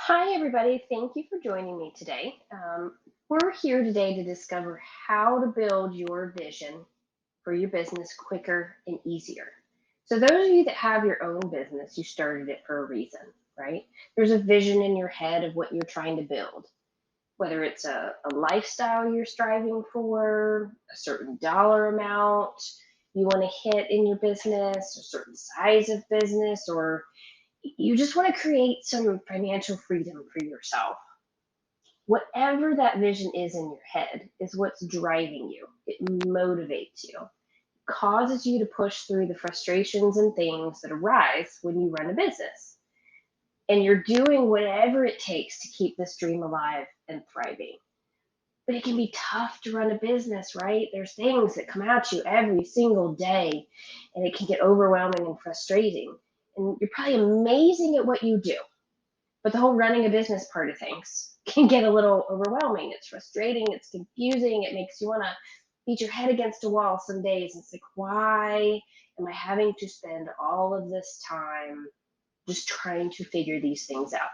Hi, everybody. Thank you for joining me today. We're here today to discover how to build your vision for your business quicker and easier. So, those of you that have your own business, you started it for a reason, right? There's a vision in your head of what you're trying to build, whether it's a lifestyle you're striving for, a certain dollar amount you want to hit in your business, a certain size of business, or you just want to create some financial freedom for yourself. Whatever that vision is in your head is what's driving you. It motivates you, causes you to push through the frustrations and things that arise when you run a business. And you're doing whatever it takes to keep this dream alive and thriving. But it can be tough to run a business, right? There's things that come at you every single day, and it can get overwhelming and frustrating. And you're probably amazing at what you do, but the whole running a business part of things can get a little overwhelming. It's frustrating, it's confusing, it makes you want to beat your head against a wall some days. It's like, why am I having to spend all of this time just trying to figure these things out?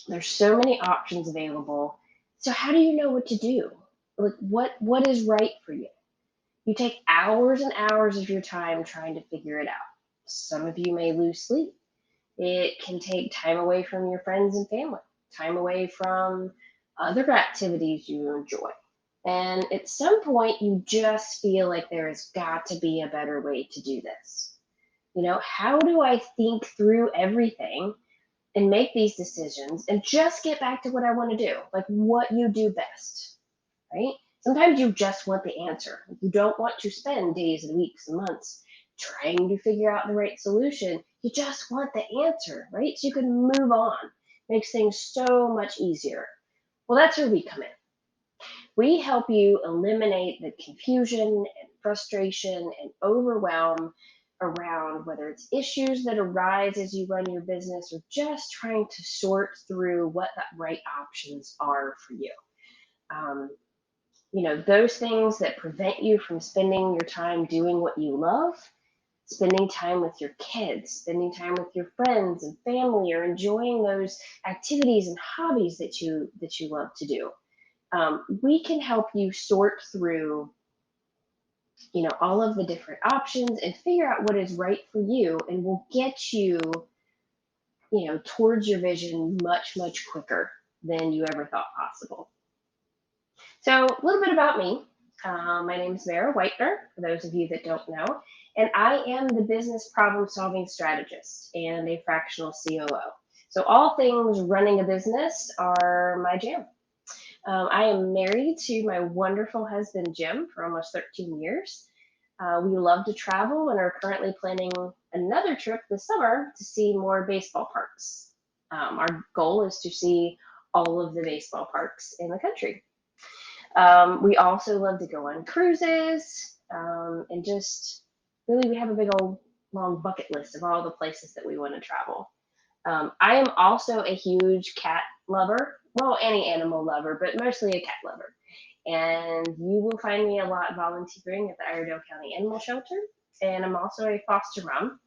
There's so many options available. So how do you know what to do? Like what is right for you? You take hours and hours of your time trying to figure it out. Some of you may lose sleep. It can take time away from your friends and family, time away from other activities you enjoy. And at some point, you just feel like there has got to be a better way to do this. How do I think through everything and make these decisions and just get back to what I want to do, like what you do best, right? Sometimes you just want the answer. You don't want to spend days and weeks and months trying to figure out the right solution. You just want the answer, right? So you can move on. Makes things so much easier. Well, that's where we come in. We help you eliminate the confusion and frustration and overwhelm around whether it's issues that arise as you run your business or just trying to sort through what the right options are for you. Um, those things that prevent you from spending your time doing what you love, spending time with your kids, spending time with your friends and family, or enjoying those activities and hobbies that you love to do. We can help you sort through, all of the different options and figure out what is right for you, and will get you, towards your vision much, much quicker than you ever thought possible. So, a little bit about me. My name is Vera Whitener, for those of you that don't know, and I am the business problem solving strategist and a fractional COO. So, all things running a business are my jam. I am married to my wonderful husband, Jim, for almost 13 years. We love to travel and are currently planning another trip this summer to see more baseball parks. Our goal is to see all of the baseball parks in the country. We also love to go on cruises, and just really, we have a big old long bucket list of all the places that we want to travel. I am also a huge cat lover, well, any animal lover, but mostly a cat lover. And you will find me a lot volunteering at the Iredell County Animal Shelter. And I'm also a foster mom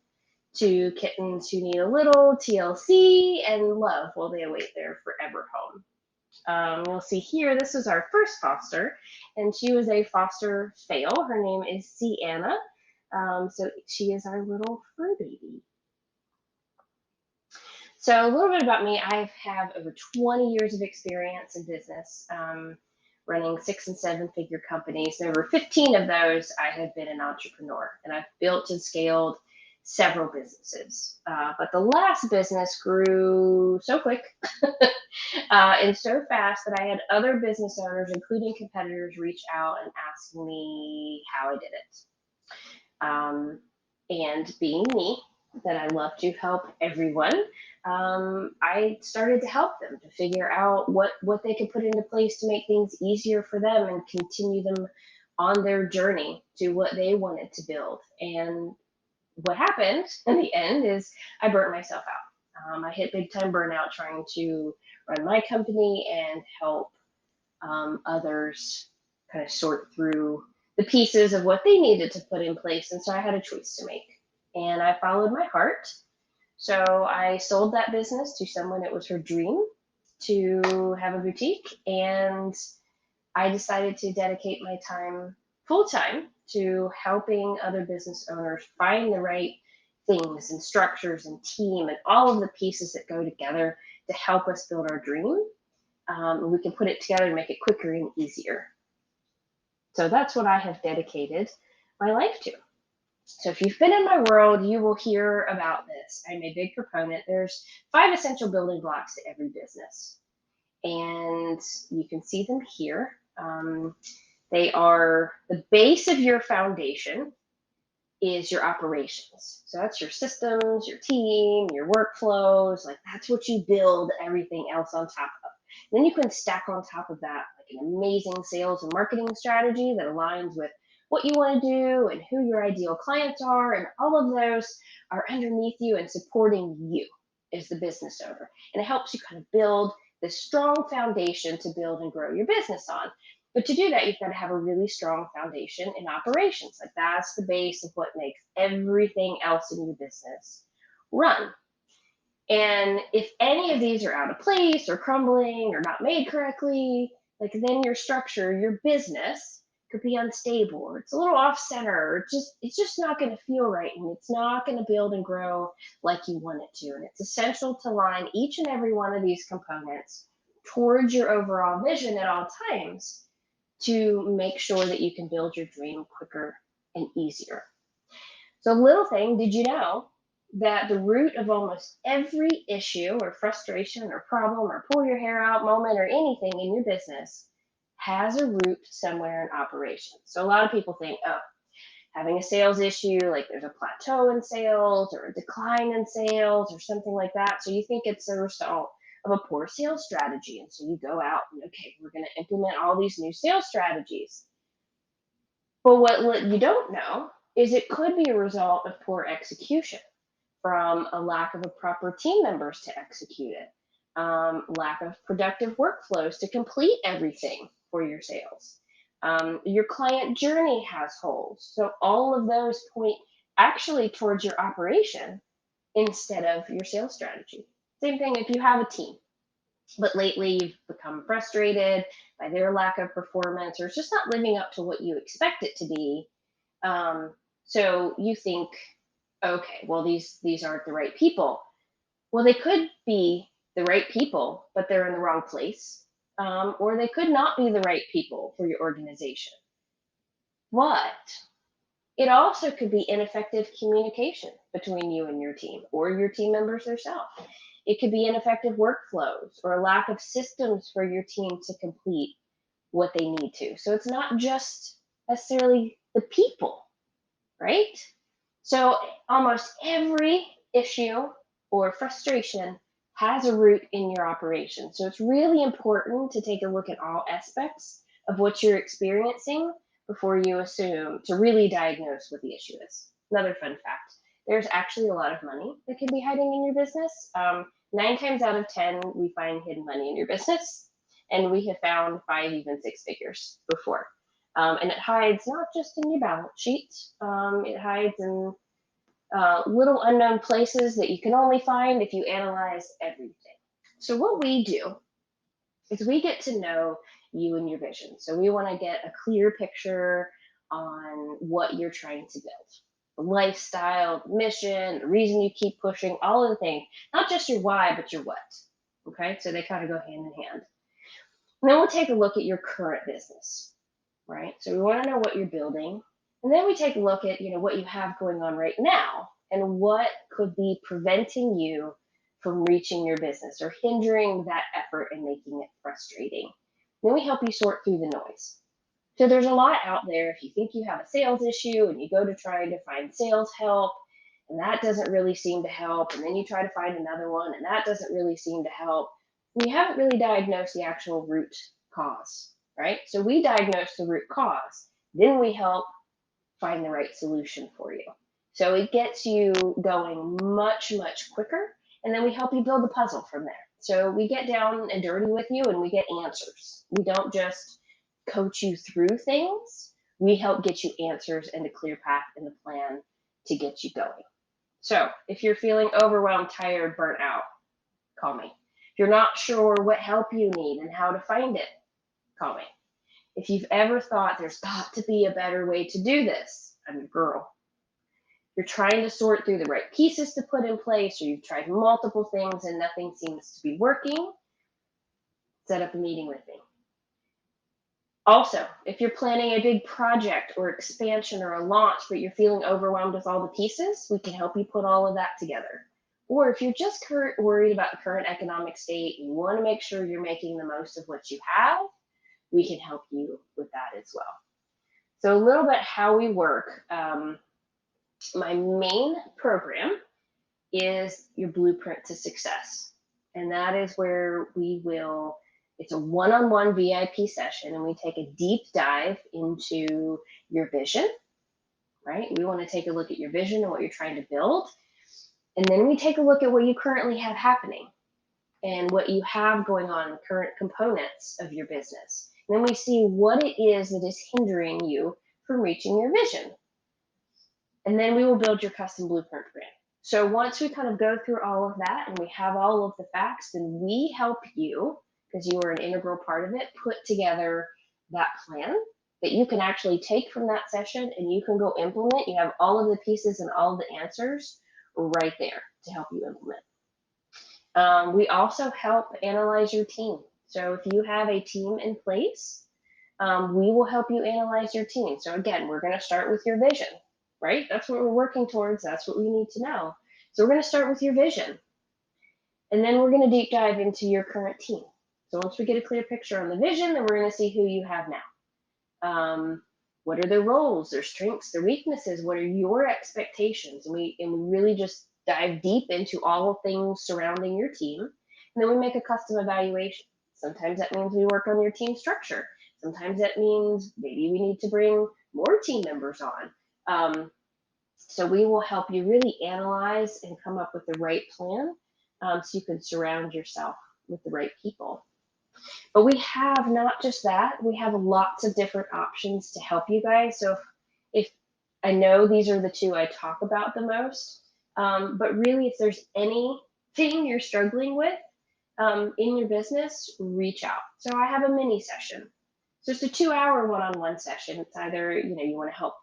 to kittens who need a little TLC and love while they await their forever home. You'll see here, this is our first foster, and she was a foster fail. Her name is Sienna. So she is our little fur baby. So a little bit about me. I have over 20 years of experience in business, running 6 and 7 figure companies. And over 15 of those, I have been an entrepreneur, and I've built and scaled several businesses. But the last business grew so quick and so fast that I had other business owners, including competitors, reach out and ask me how I did it. And being me, that I love to help everyone, I started to help them to figure out what they could put into place to make things easier for them and continue them on their journey to what they wanted to build. And what happened in the end is I burnt myself out. I hit big time burnout trying to run my company and help others kind of sort through the pieces of what they needed to put in place. And so I had a choice to make. And I followed my heart. So I sold that business to someone. It was her dream. to have a boutique, and I decided to dedicate my time full time to helping other business owners find the right things and structures and team and all of the pieces that go together to help us build our dream. We can put it together and make it quicker and easier. So that's what I have dedicated my life to. So if you've been in my world, you will hear about this. I'm a big proponent. There's 5 essential building blocks to every business, and you can see them here. They are the base of your foundation is your operations. So that's your systems, your team, your workflows. Like that's what you build everything else on top of. Then you can stack on top of that like an amazing sales and marketing strategy that aligns with what you want to do and who your ideal clients are. And all of those are underneath you and supporting you as the business owner. And it helps you kind of build this strong foundation to build and grow your business on. But to do that, you've got to have a really strong foundation in operations. Like that's the base of what makes everything else in your business run. And if any of these are out of place or crumbling or not made correctly, like then your structure, your business could be unstable or it's a little off center or it's just not going to feel right and it's not going to build and grow like you want it to. And it's essential to line each and every one of these components towards your overall vision at all times to make sure that you can build your dream quicker and easier. So, little thing, did you know that the root of almost every issue or frustration or problem or pull your hair out moment or anything in your business has a root somewhere in operations? So, a lot of people think, oh, having a sales issue, like there's a plateau in sales or a decline in sales or something like that. So, you think it's a result of a poor sales strategy. And so you go out and, okay, we're going to implement all these new sales strategies. But what you don't know is it could be a result of poor execution from a lack of a proper team members to execute it, lack of productive workflows to complete everything for your sales. Your client journey has holes. So all of those point actually towards your operation instead of your sales strategy. Same thing if you have a team, but lately you've become frustrated by their lack of performance or it's just not living up to what you expect it to be. Um, so you think, okay, well these aren't the right people. Well, they could be the right people, but they're in the wrong place, or they could not be the right people for your organization. But it also could be ineffective communication between you and your team or your team members themselves. It could be ineffective workflows or a lack of systems for your team to complete what they need to. So it's not just necessarily the people, right? So almost every issue or frustration has a root in your operation. So it's really important to take a look at all aspects of what you're experiencing before you assume to really diagnose what the issue is. Another fun fact, there's actually a lot of money that can be hiding in your business. 9 times out of 10, we find hidden money in your business, and we have found 5, even 6 figures before. And it hides not just in your balance sheet, it hides in little unknown places that you can only find if you analyze everything. So, what we do is we get to know you and your vision. So, we want to get a clear picture on what you're trying to build the lifestyle, the mission, the reason you keep pushing, all of the things, not just your why, but your what. Okay, so they kind of go hand in hand. And then we'll take a look at your current business, right? So we want to know what you're building. And then we take a look at, what you have going on right now and what could be preventing you from reaching your business or hindering that effort and making it frustrating. Then we help you sort through the noise. So there's a lot out there. If you think you have a sales issue and you go to try to find sales help and that doesn't really seem to help, and then you try to find another one and that doesn't really seem to help, you haven't really diagnosed the actual root cause, right? So we diagnose the root cause, then we help find the right solution for you. So it gets you going much, much quicker, and then we help you build the puzzle from there. So we get down and dirty with you and we get answers. We don't just coach you through things, we help get you answers and a clear path and a plan to get you going. So if you're feeling overwhelmed, tired, burnt out, call me. If you're not sure what help you need and how to find it, call me. If you've ever thought there's got to be a better way to do this, I'm your girl. You're trying to sort through the right pieces to put in place, or you've tried multiple things and nothing seems to be working, set up a meeting with me. Also, if you're planning a big project or expansion or a launch, but you're feeling overwhelmed with all the pieces, we can help you put all of that together. Or if you're just worried about the current economic state, you want to make sure you're making the most of what you have, we can help you with that as well. So a little bit how we work. My main program is your blueprint to success. And that is where it's a one-on-one VIP session, and we take a deep dive into your vision, right? We want to take a look at your vision and what you're trying to build. And then we take a look at what you currently have happening and what you have going on, current components of your business. And then we see what it is that is hindering you from reaching your vision. And then we will build your custom blueprint plan. So once we kind of go through all of that and we have all of the facts, then we help you, because you are an integral part of it, put together that plan that you can actually take from that session and you can go implement. You have all of the pieces and all of the answers right there to help you implement. We also help analyze your team. So if you have a team in place, we will help you analyze your team. So again, we're going to start with your vision, right? That's what we're working towards. That's what we need to know. So we're going to start with your vision. And then we're going to deep dive into your current team. So once we get a clear picture on the vision, then we're going to see who you have now. What are their roles, their strengths, their weaknesses? What are your expectations? And we really just dive deep into all things surrounding your team. And then we make a custom evaluation. Sometimes that means we work on your team structure. Sometimes that means maybe we need to bring more team members on. So we will help you really analyze and come up with the right plan, so you can surround yourself with the right people. But we have not just that, we have lots of different options to help you guys. So if I know these are the two I talk about the most, but really if there's anything you're struggling with in your business, reach out. So I have a mini session. So it's a 2-hour one-on-one session. It's either, you want to help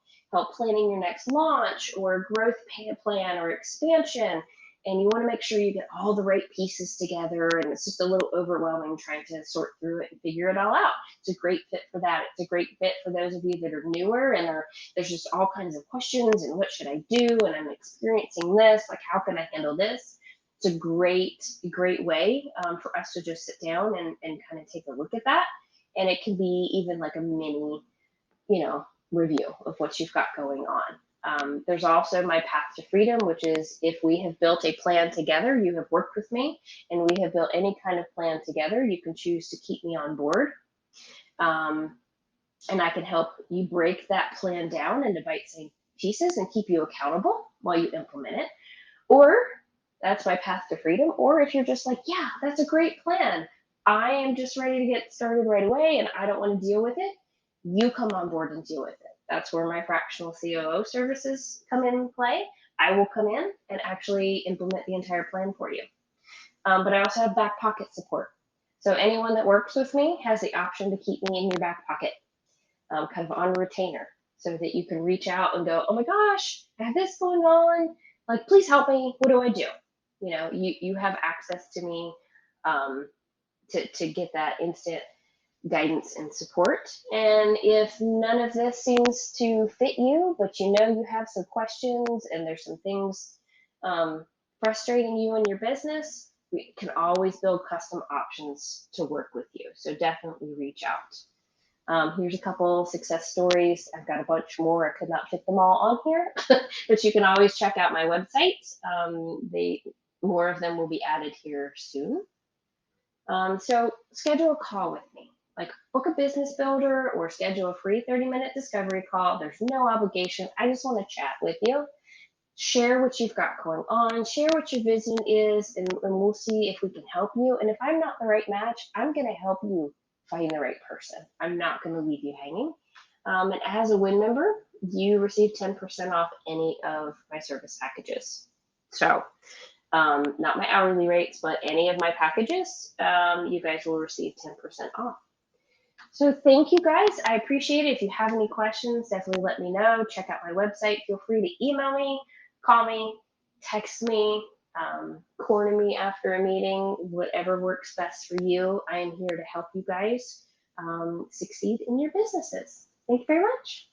planning your next launch or growth plan or expansion, and you want to make sure you get all the right pieces together, and it's just a little overwhelming trying to sort through it and figure it all out. It's a great fit for that. It's a great fit for those of you that are newer and there's just all kinds of questions and what should I do, and I'm experiencing this, like how can I handle this? It's a great way for us to just sit down and kind of take a look at that. And it can be even like a mini, review of what you've got going on. There's also my path to freedom, which is if we have built a plan together, you have worked with me, and we have built any kind of plan together, you can choose to keep me on board. And I can help you break that plan down into bite-sized pieces and keep you accountable while you implement it. Or that's my path to freedom. Or if you're just like, yeah, that's a great plan, I am just ready to get started right away and I don't want to deal with it, you come on board and deal with it. That's where my fractional COO services come in play. I will come in and actually implement the entire plan for you. But I also have back pocket support. So anyone that works with me has the option to keep me in your back pocket, kind of on retainer, so that you can reach out and go, oh my gosh, I have this going on. Like, please help me. What do I do? You have access to me to get that instant guidance and support. And if none of this seems to fit you, but you have some questions and there's some things frustrating you in your business, we can always build custom options to work with you. So definitely reach out. Here's a couple success stories. I've got a bunch more. I could not fit them all on here, but you can always check out my website. More of them will be added here soon. So schedule a call with me. Like, book a business builder or schedule a free 30-minute discovery call. There's no obligation. I just want to chat with you. Share what you've got going on. Share what your vision is, and we'll see if we can help you. And if I'm not the right match, I'm going to help you find the right person. I'm not going to leave you hanging. And as a WIN member, you receive 10% off any of my service packages. So not my hourly rates, but any of my packages, you guys will receive 10% off. So thank you guys. I appreciate it. If you have any questions, definitely let me know. Check out my website. Feel free to email me, call me, text me, corner me after a meeting, whatever works best for you. I am here to help you guys succeed in your businesses. Thank you very much.